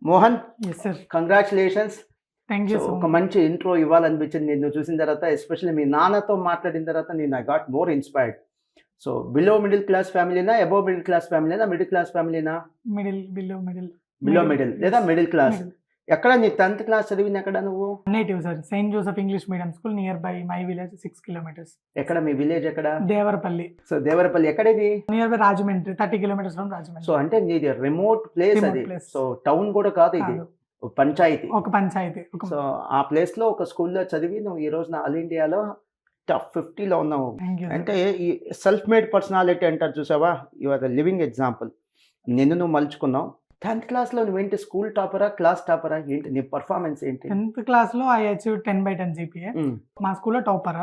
Mohan, yes sir. Congratulations. Thank you so ఒక much. మంచి intro ఇవ్వాలనిపించింది నిన్ను చూసిన తర్వాత, ఎస్పెషల్లీ మీ నాన్నతో మాట్లాడిన తర్వాత నేను I got more inspired. So below middle class ఫ్యామిలీనా, అబోవ్ మిడిల్ క్లాస్ ఫ్యామిలీనా, మిడిల్ క్లాస్ ఫ్యామిలీనా? Below middle. బిలో మిడిల్ లేదా మిడిల్ క్లాస్. మిడిల్. ఎక్కడ నీ 10th క్లాస్ చదివింది ఎక్కడ నువ్వు? Native sir, Saint Joseph English medium school near by my village 6 kilometers. ఎక్కడ మీ విలేజ్ ఎక్కడ? దేవరపల్లి. సో దేవరపల్లి ఎక్కడ ఇది? Near by Rajahmundry, 30 kilometers from Rajahmundry. So అంటే నీది రిమోట్ ప్లేస్ Remote అది. place. సో టౌన్ కూడా కాదు ఇది, కాదు. ఒక పంచాయతీ. ఒక పంచాయతీ. సో ఆ ప్లేస్ లో ఒక స్కూల్లో చదివి నువ్వు ఈ రోజున ఆల్ ఇండియాలో టాప్ 50లో ఉన్నావు. Thank you. అంటే ఈ సెల్ఫ్ మేడ్ పర్సనాలిటీ అంటారు చూసావా, యు ఆర్ లివింగ్ ఎగ్జాంపుల్. నిన్ను నువ్వు మలుచుకున్నావు. 10th క్లాస్లో నువ్వేంటి, స్కూల్ టాపరా, క్లాస్ టాపరా, ఏంటి నీ పర్ఫార్మెన్స్ ఏంటి? 10th class లో ఐ అచీవ్ 10/10 GPA. మ్, మా స్కూల్లో టాపర్.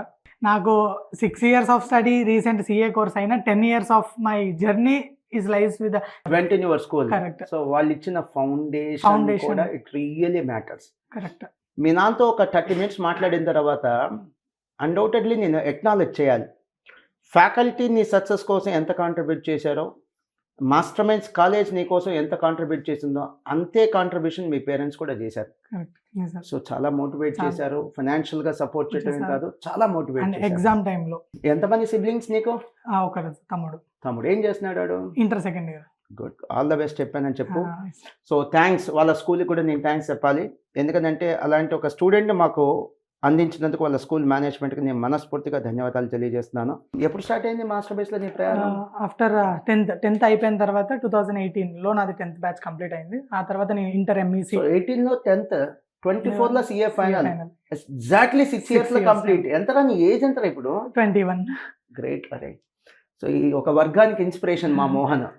నాకు 6 years of study, recent CA course అయినా 10 years of my journey is lies with went in your school. Correct. So వాళ్ళు ఇచ్చిన ఫౌండేషన్ Foundation. కూడా ఇట్ రియల్లీ మ్యాటర్స్. కరెక్ట్. మీ నాన్నతో ఒక 30 minutes మాట్లాడిన తర్వాత అన్డౌటెడ్లీ నేను ఎక్నాలెడ్జ్ చేయాలి, ఫ్యాకల్టీ నీ సక్సెస్ కోసం ఎంత కాంట్రిబ్యూట్ చేశారో, మాస్టర్ మైండ్స్ కాలేజ్ నీ కోసం ఎంత కాంట్రిబ్యూట్ చేసిందో అంతే కాంట్రిబ్యూషన్ మీ పేరెంట్స్ కూడా చేశారు. కరెక్ట్. సార్. సో చాలా మోటివేట్ చాలా. చేశారు, ఫైనాన్షియల్ గా సపోర్ట్ చేయడమే చేశారు. కాదు, చాలా మోటివేట్ అండ్ చేశారు. ఎగ్జామ్ టైంలో ఎంతమంది సిబ్లింగ్స్ నీకు? ఒక తమ్ముడు తమ్ముడు ఏం చేస్తున్నాడు వాడు? Inter second year. Good, all the best చెప్పానని చెప్పు. సో థ్యాంక్స్, వాళ్ళ స్కూల్కి కూడా నేను థ్యాంక్స్ చెప్పాలి. ఎందుకంటే అలాంటి ఒక స్టూడెంట్ మాకు అందించినందుకు వాళ్ళ స్కూల్ మేనేజ్మెంట్కి నేను మనస్ఫూర్తిగా ధన్యవాదాలు తెలియజేస్తున్నాను. ఎప్పుడు స్టార్ట్ అయింది మాస్టర్ బేస్లో నీ ప్రయాణం? ఆఫ్టర్ 10th అయిపోయిన తర్వాత 2018లో నాది 10th బ్యాచ్ కంప్లీట్ అయింది. ఆ తర్వాత నేను ఇంటర్ MEC. సో 18లో 10th, 24లో CA ఫైనల్, ఎగ్జాక్ట్లీ 6 years లో years. కంప్లీట్. ఎంతరా నీ ఏజ్ ఎంత ఇప్పుడు? 21. గ్రేట్ అరే. సో ఈ ఒక వర్గానికి ఇన్స్పిరేషన్ మా మోహన్.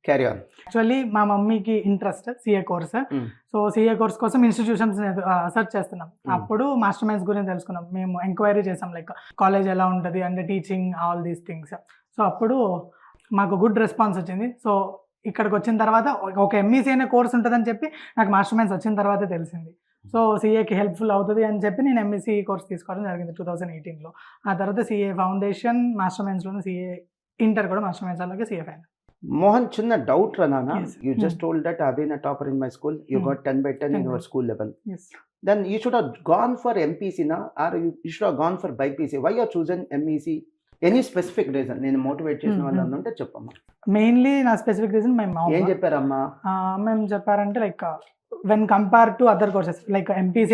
Carry on. యాక్చువల్లీ మా మమ్మీకి interest CA course. So CA course కోసం ఇన్స్టిట్యూషన్స్ సెర్చ్ చేస్తున్నాం. అప్పుడు మాస్టర్ మైండ్స్ గురించి తెలుసుకున్నాం. మేము ఎంక్వైరీ చేసాం, లైక్ కాలేజ్ ఎలా ఉంటుంది and teaching all these things. So అప్పుడు మాకు గుడ్ రెస్పాన్స్ వచ్చింది. సో ఇక్కడికి వచ్చిన తర్వాత ఒక MEC అనే కోర్స్ ఉంటుందని చెప్పి నాకు మాస్టర్ మైండ్స్ వచ్చిన తర్వాతే తెలిసింది. సో CAకి హెల్ప్ఫుల్ అవుతుంది అని చెప్పి నేను MEC కోర్స్ తీసుకోవడం జరిగింది 2018లో. ఆ తర్వాత CA ఫౌండేషన్, మాస్టర్ మైండ్స్లోనే CA ఇంటర్ కూడా మాస్టర్ మైండ్స్లోకి CA ఫైనల్. మోహన్, చిన్న డౌట్ రా నాన్న. Yes. You just told that I been a topper in my school, you got 10/10 in your school level. Then you should have gone for MPC na, or you should have gone for BPC. Why you have chosen MEC? Any specific reason? నేను motivate చేసిన వాళ్ళు ఉంటే చెప్పమ్మా. Mainly నా specific reason my mom. ఏం చెప్పారమ్మా? మేము చెప్పారంటే like when compare to other courses like MPC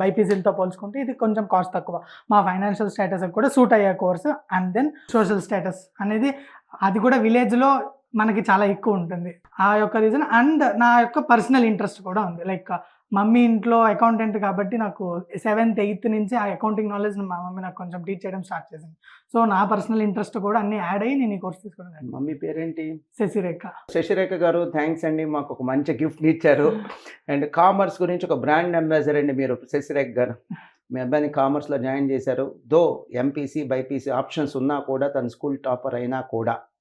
బైపీసీలతో పోల్చుకుంటే ఇది కొంచెం కాస్ట్ తక్కువ, మా ఫైనాన్షియల్ స్టేటస్ కూడా సూట్ అయ్యే course. And then social status అనేది అది కూడా విలేజ్లో మనకి చాలా ఎక్కువ ఉంటుంది. ఆ యొక్క రీజన్ అండ్ నా యొక్క పర్సనల్ ఇంట్రెస్ట్ కూడా ఉంది. లైక్ మమ్మీ ఇంట్లో అకౌంటెంట్ కాబట్టి నాకు 7th 8th నుంచి ఆ అకౌంటింగ్ నాలెడ్జ్ మా మమ్మీ నాకు కొంచెం టీచ్ చేయడం స్టార్ట్ చేసింది. సో నా పర్సనల్ ఇంట్రెస్ట్ కూడా అన్ని యాడ్ అయ్యి నేను ఈ కోర్స్ తీసుకోవడం. మమ్మీ పేరేంటి? శశిరేఖ. శశిరేఖ గారు, థ్యాంక్స్ అండి, మాకు ఒక మంచి గిఫ్ట్ ఇచ్చారు. అండ్ కామర్స్ గురించి ఒక బ్రాండ్ అంబాసిడర్ అండి మీరు, శశిరేఖ గారు. మీ అబ్బాయిని కామర్స్లో జాయిన్ చేశారు. దో MPC BPC ఆప్షన్స్ ఉన్నా కూడా, తన స్కూల్ టాపర్ అయినా కూడా